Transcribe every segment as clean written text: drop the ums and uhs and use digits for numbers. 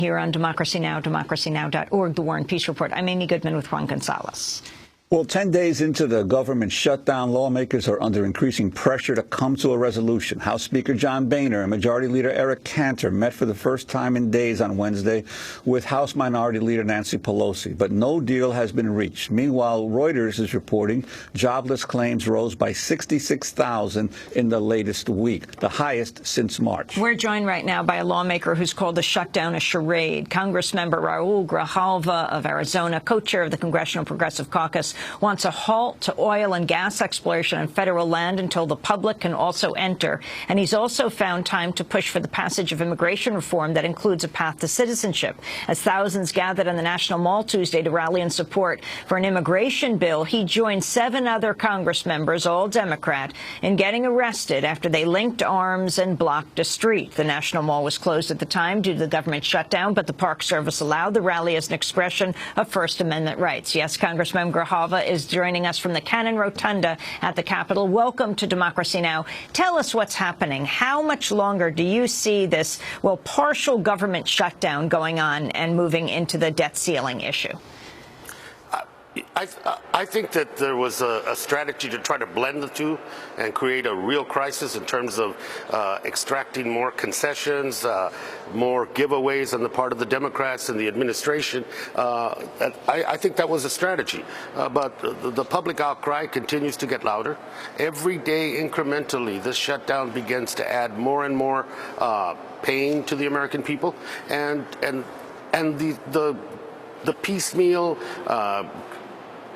Here on Democracy Now!, democracynow.org, The War and Peace Report. I'm Amy Goodman with Juan Gonzalez. Well, 10 days into the government shutdown, lawmakers are under increasing pressure to come to a resolution. House Speaker John Boehner and Majority Leader Eric Cantor met for the first time in days on Wednesday with House Minority Leader Nancy Pelosi, but no deal has been reached. Meanwhile, Reuters is reporting jobless claims rose by 66,000 in the latest week, the highest since March. We're joined right now by a lawmaker who's called the shutdown a charade. Congressmember Raúl Grijalva of Arizona, co-chair of the Congressional Progressive Caucus, wants a halt to oil and gas exploration on federal land until the public can also enter. And he's also found time to push for the passage of immigration reform that includes a path to citizenship. As thousands gathered on the National Mall Tuesday to rally in support for an immigration bill, he joined 7 other Congress members, all Democrat, in getting arrested after they linked arms and blocked a street. The National Mall was closed at the time due to the government shutdown, but the Park Service allowed the rally as an expression of First Amendment rights. Yes, Congressman Grijalva is joining us from the Cannon Rotunda at the Capitol. Welcome to Democracy Now! Tell us what's happening. How much longer do you see this, well, partial government shutdown going on and moving into the debt ceiling issue? I think that there was a strategy to try to blend the two and create a real crisis in terms of extracting more concessions, more giveaways on the part of the Democrats and the administration. I think that was a strategy. But the public outcry continues to get louder. Every day, incrementally, this shutdown begins to add more and more pain to the American people. And the piecemeal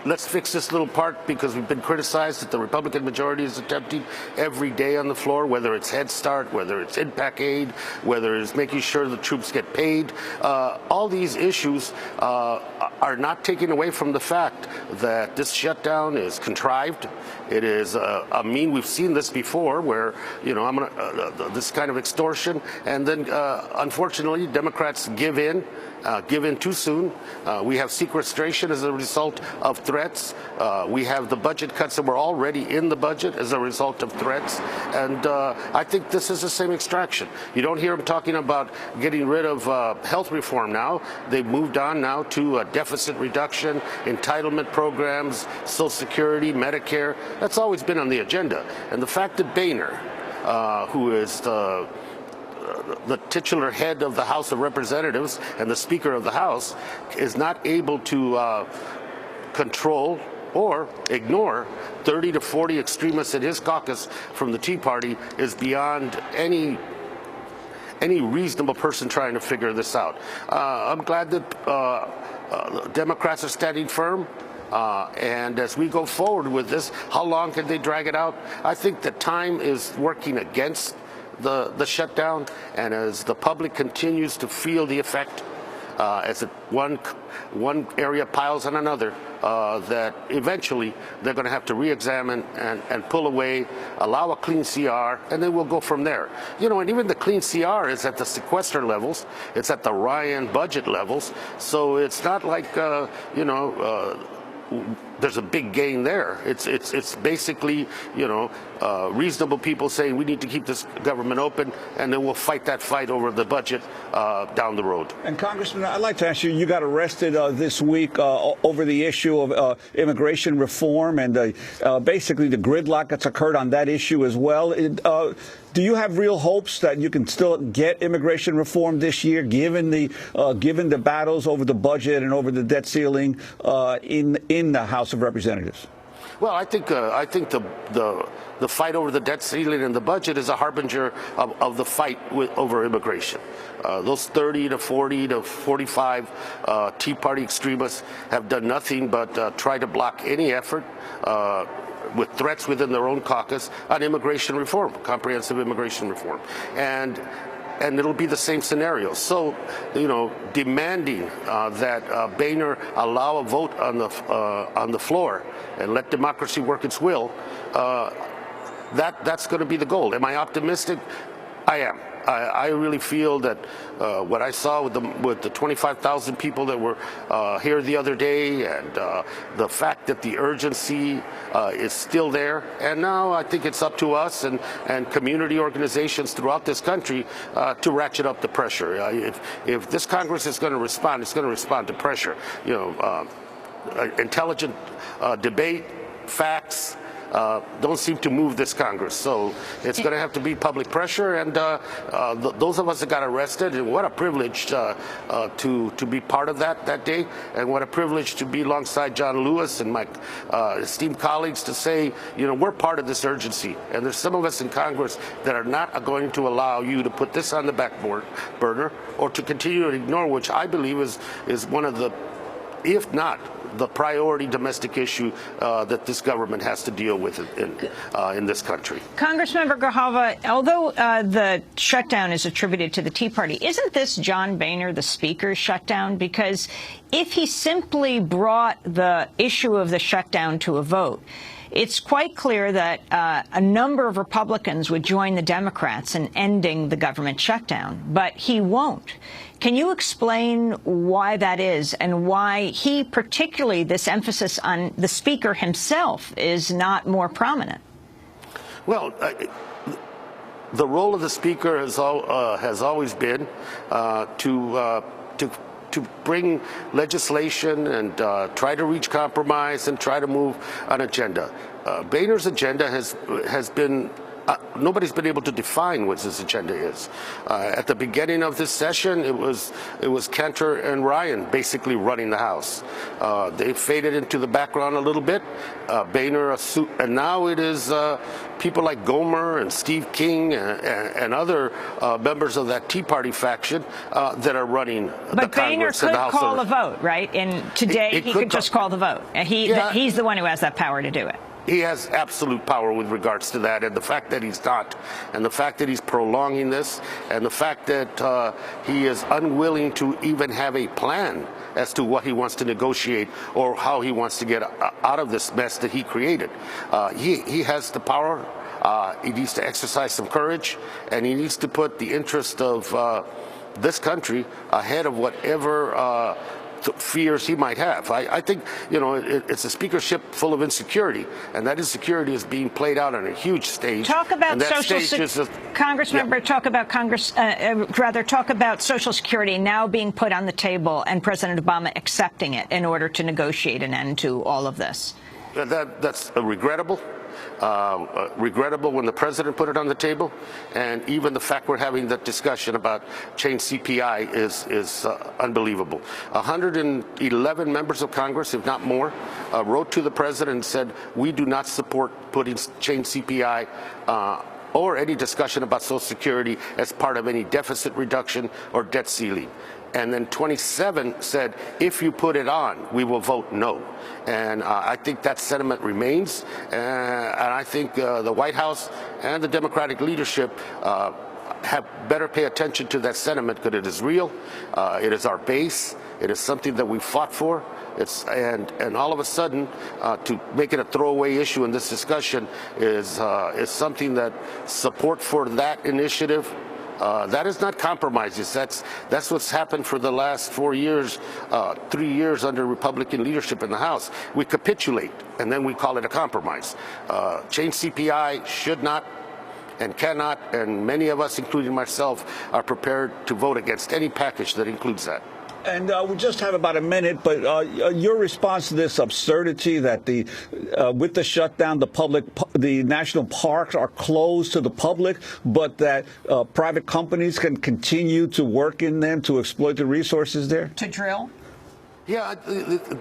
let's fix this little part because we've been criticized that the Republican majority is attempting every day on the floor, whether it's Head Start, whether it's Impasse aid, whether it's making sure the troops get paid. All these issues are not taken away from the fact that this shutdown is contrived. It is we've seen this before where, this kind of extortion, and then unfortunately Democrats give in too soon. We have sequestration as a result of threats. We have the budget cuts that were already in the budget as a result of threats. And I think this is the same extraction. You don't hear them talking about getting rid of health reform now. They've moved on now to deficit reduction, entitlement programs, Social Security, Medicare. That's always been on the agenda. And the fact that Boehner, who is the titular head of the House of Representatives and the Speaker of the House, is not able to control or ignore 30 to 40 extremists in his caucus from the Tea Party is beyond any reasonable person trying to figure this out. I'm glad that Democrats are standing firm. And as we go forward with this, how long can they drag it out? I think that time is working against the shutdown, and as the public continues to feel the effect, as one area piles on another, that eventually they're going to have to re-examine and pull away, allow a clean CR, and then we'll go from there. And even the clean CR is at the sequester levels, it's at the Ryan budget levels, so it's not like there's a big gain there. It's basically, reasonable people saying we need to keep this government open, and then we'll fight that fight over the budget down the road. And Congressman, I'd like to ask you, you got arrested this week over the issue of immigration reform and basically the gridlock that's occurred on that issue as well. Do you have real hopes that you can still get immigration reform this year, given the battles over the budget and over the debt ceiling in the House of Representatives? Well, I think the fight over the debt ceiling and the budget is a harbinger of the fight over immigration. Those 30 to 40 to 45 Tea Party extremists have done nothing but try to block any effort with threats within their own caucus on immigration reform, comprehensive immigration reform. And it'll be the same scenario. So, demanding that Boehner allow a vote on the floor and let democracy work its will, that's going to be the goal. Am I optimistic? I am. I really feel that what I saw with the 25,000 people that were here the other day, and the fact that the urgency is still there, and now I think it's up to us and community organizations throughout this country to ratchet up the pressure. If this Congress is going to respond, it's going to respond to pressure. Intelligent debate, facts. Don't seem to move this Congress. So it's going to have to be public pressure, and those of us that got arrested, and what a privilege to be part of that day, and what a privilege to be alongside John Lewis and my esteemed colleagues to say, we're part of this urgency, and there's some of us in Congress that are not going to allow you to put this on the back burner or to continue to ignore, which I believe is one of the, if not the priority domestic issue that this government has to deal with in this country. Congressmember Grijalva, although the shutdown is attributed to the Tea Party, isn't this John Boehner, the Speaker's shutdown? Because if he simply brought the issue of the shutdown to a vote, it's quite clear that a number of Republicans would join the Democrats in ending the government shutdown, but he won't. Can you explain why that is, and why he, particularly this emphasis on the Speaker himself, is not more prominent? Well, the role of the Speaker has always been to bring legislation and try to reach compromise and try to move an agenda. Boehner's agenda has been nobody's been able to define what his agenda is. At the beginning of this session, it was Cantor and Ryan basically running the House. They faded into the background a little bit. Boehner, and now it is people like Gomer and Steve King and other members of that Tea Party faction that are running the Congress and the House. But Boehner could call a vote, right? And today he could just call the vote. He's the one who has that power to do it. He has absolute power with regards to that, and the fact that he's not, and the fact that he's prolonging this, and the fact that he is unwilling to even have a plan as to what he wants to negotiate or how he wants to get out of this mess that he created. He has the power. He needs to exercise some courage, and he needs to put the interest of this country ahead of whatever fears he might have. I think, it's a speakership full of insecurity, and that insecurity is being played out on a huge stage. Talk about Congressmember. Yeah. Talk about Social Security now being put on the table, and President Obama accepting it in order to negotiate an end to all of this. That's regrettable. Regrettable when the president put it on the table, and even the fact we're having that discussion about change CPI is unbelievable. 111 members of Congress, if not more, wrote to the president and said, we do not support putting change CPI or any discussion about Social Security as part of any deficit reduction or debt ceiling. And then 27 said, if you put it on, we will vote no. And I think that sentiment remains. And I think the White House and the Democratic leadership have better pay attention to that sentiment, because it is real. It is our base. It is something that we fought for. And all of a sudden, to make it a throwaway issue in this discussion is something that support for that initiative. That is not compromises. That's what's happened for the last 4 years, 3 years under Republican leadership in the House. We capitulate, and then we call it a compromise. Change CPI should not and cannot, and many of us, including myself, are prepared to vote against any package that includes that. And we just have about a minute, but your response to this absurdity that with the shutdown, the national parks are closed to the public, but that private companies can continue to work in them to exploit the resources there? To drill? Yeah,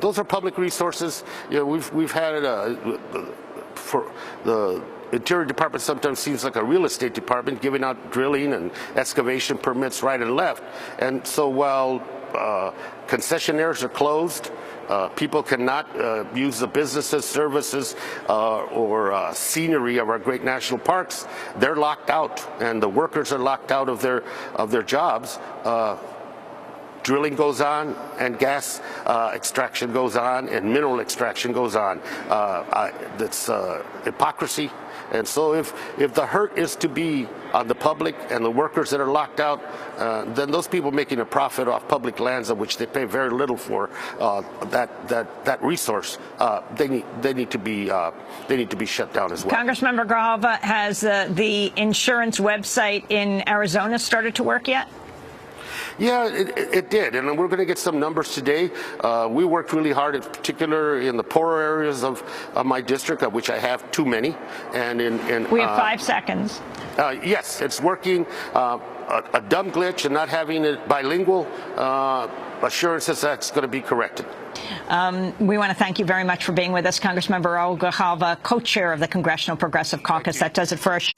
those are public resources. We've had for the Interior Department sometimes seems like a real estate department, giving out drilling and excavation permits right and left. And so while concessionaires are closed, people cannot use the businesses, services, or scenery of our great national parks. They're locked out, and the workers are locked out of their jobs. drilling goes on, and gas extraction goes on, and mineral extraction goes on. That's hypocrisy. And so if the hurt is to be on the public and the workers that are locked out, then those people making a profit off public lands of which they pay very little for, that resource, they need to be shut down as well. Congressmember Grijalva, has the insurance website in Arizona started to work yet? Yeah, it did, and we're going to get some numbers today. We worked really hard, in particular in the poorer areas of my district, of which I have too many. And we have 5 seconds. Yes, it's working. A dumb glitch and not having it bilingual assurances that's going to be corrected. We want to thank you very much for being with us, Congressmember Raúl Grijalva, co-chair of the Congressional Progressive Caucus. That does it for us.